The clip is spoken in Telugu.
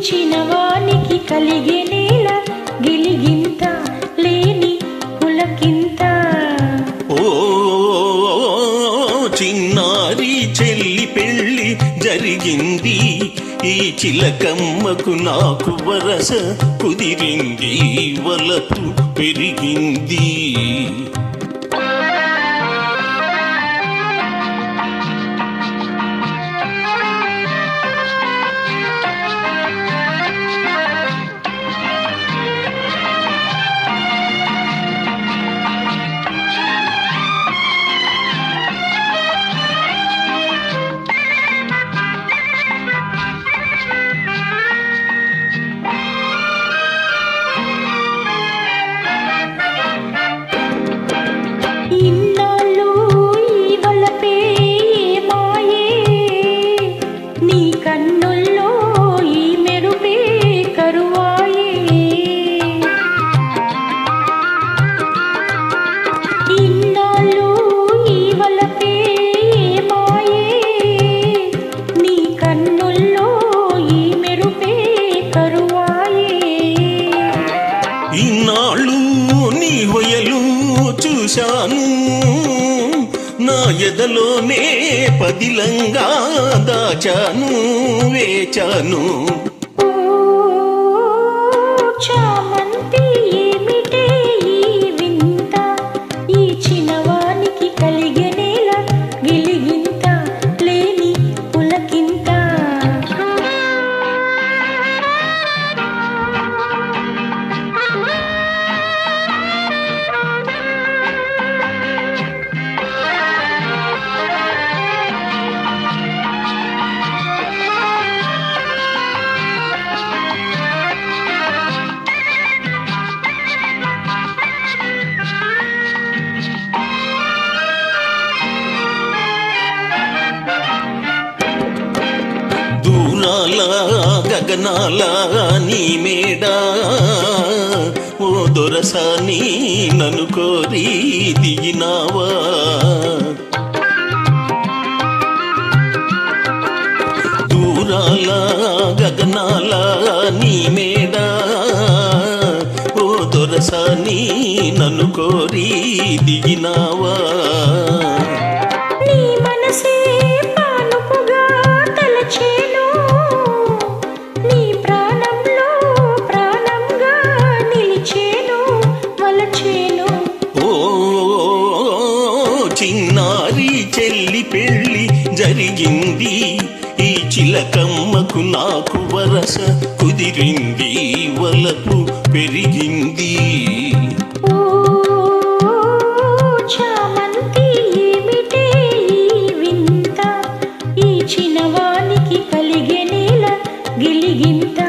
చిన్నవానికి కలిగేనేల గిలిగింత లేని పులకింత. ఓ చిన్నారి చెల్లి పెళ్ళి జరిగింది, ఈ చిలకమ్మకు నాకు వరస కుదిరింది, వలపు పెరిగింది. ఇన్నాళ్ళు ఈ వలపే మాయే, నీ కన్నుల్లో ఈ మెరుపే కరువాయే. ఇన్నాళ్ళు ఈ వలపే మాయే, నీ కన్నుల్లో ఈ మెరుపే కరువాయే. ఇన్నాళ్ళు నీ హొయలు చూశాను, నా ఎదలోనే పదిలంగా దాచాను, వేచాను. ఓ చామంతి ఏమిటే ఈ వింత, ఈ చిన్నవానికి కలిగేనేల గిలిగింత లేని పులకింత. దూరాల గగనాల నీ మేడా, ఓ దొరసాని నన్ను కోరి దిగినావా. దూరాల గగనాల నీ మేడా, ఓ దొరసాని నన్ను కోరి దిగినావా. నీ మనసే పానుపుగా తలచేను, నీ ప్రాణంలో ప్రాణంగా నిలిచేను, వలచేను. ఓ చిన్నారి చెల్లి పెళ్ళి జరిగింది, ఈ చిలకమ్మకు నాకు వరస కుదిరింది, వలపు పెరిగింది. ఓ చామంతి ఏమిటే ఈ వింత, ఈ చిన్నవానికి కలిగేనేల గిలిగింత.